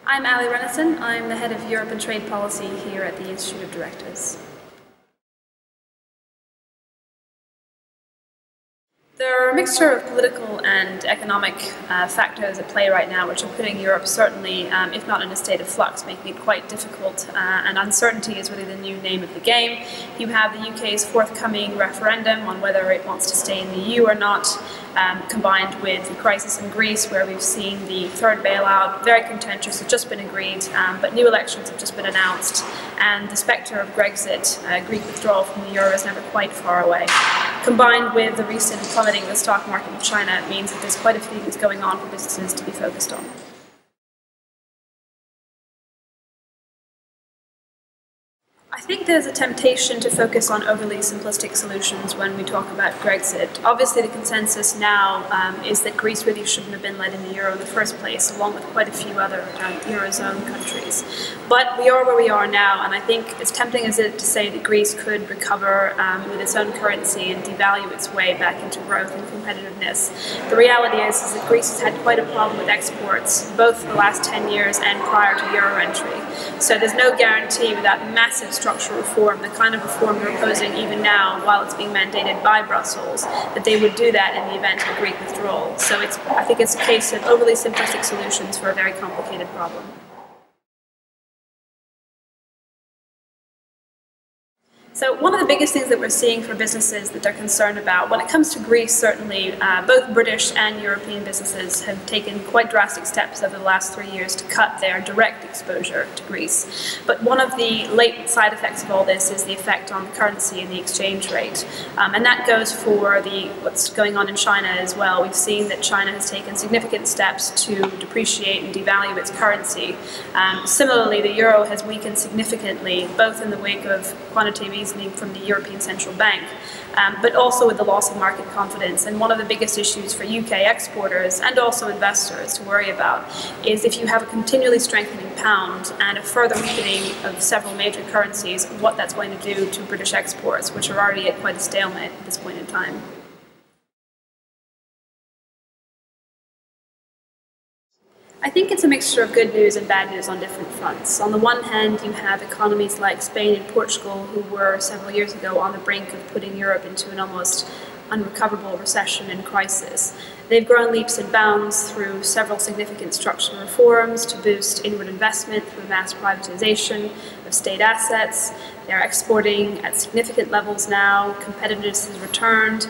I'm Allie Renison. I'm the head of Europe and Trade Policy here at the Institute of Directors. There are a mixture of political and economic factors at play right now, which are putting Europe certainly, if not in a state of flux, making it quite difficult, and uncertainty is really the new name of the game. You have the UK's forthcoming referendum on whether it wants to stay in the EU or not, combined with the crisis in Greece, where we've seen the third bailout, very contentious, has just been agreed, but new elections have just been announced, and the spectre of Brexit, Greek withdrawal from the euro, is never quite far away. Combined with the recent plummeting of the stock market in China, it means that there's quite a few things going on for businesses to be focused on. I think there's a temptation to focus on overly simplistic solutions when we talk about Brexit. Obviously, the consensus now is that Greece really shouldn't have been let in the euro in the first place, along with quite a few other eurozone countries. But we are where we are now, and I think as tempting as it is to say that Greece could recover with its own currency and devalue its way back into growth and competitiveness, the reality is that Greece has had quite a problem with exports, both for the last 10 years and prior to euro entry. So there's no guarantee without massive structural reform, the kind of reform we're opposing even now while it's being mandated by Brussels, that they would do that in the event of a Greek withdrawal. So I think it's a case of overly simplistic solutions for a very complicated problem. So one of the biggest things that we're seeing for businesses that they're concerned about, when it comes to Greece, certainly both British and European businesses have taken quite drastic steps over the last 3 years to cut their direct exposure to Greece. But one of the latent side effects of all this is the effect on the currency and the exchange rate. And that goes for what's going on in China as well. We've seen that China has taken significant steps to depreciate and devalue its currency. Similarly, the euro has weakened significantly, both in the wake of quantitative easing from the European Central Bank, but also with the loss of market confidence. And one of the biggest issues for UK exporters and also investors to worry about is if you have a continually strengthening pound and a further weakening of several major currencies, what that's going to do to British exports, which are already at quite a stalemate at this point in time. I think it's a mixture of good news and bad news on different fronts. On the one hand, you have economies like Spain and Portugal, who were several years ago on the brink of putting Europe into an almost unrecoverable recession and crisis. They've grown leaps and bounds through several significant structural reforms to boost inward investment through mass privatization of state assets. They're exporting at significant levels now, competitiveness has returned.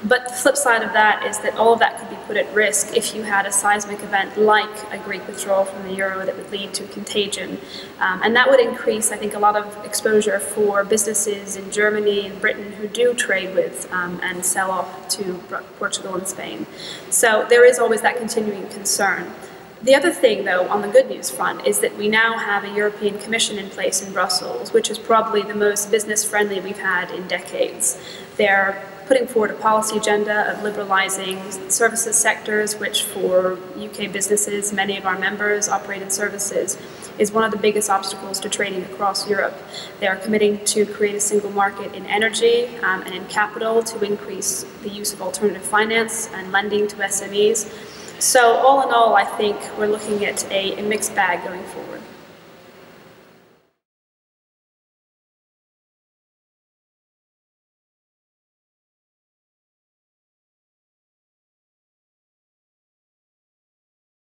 But the flip side of that is that all of that could be put at risk if you had a seismic event like a Greek withdrawal from the euro that would lead to contagion. And that would increase, I think, a lot of exposure for businesses in Germany and Britain who do trade with and sell off to Portugal and Spain. So there is always that continuing concern. The other thing, though, on the good news front is that we now have a European Commission in place in Brussels, which is probably the most business-friendly we've had in decades. They're putting forward a policy agenda of liberalising services sectors, which for UK businesses, many of our members operate in services, is one of the biggest obstacles to trading across Europe. They are committing to create a single market in energy and in capital to increase the use of alternative finance and lending to SMEs. So all in all, I think we're looking at a mixed bag going forward.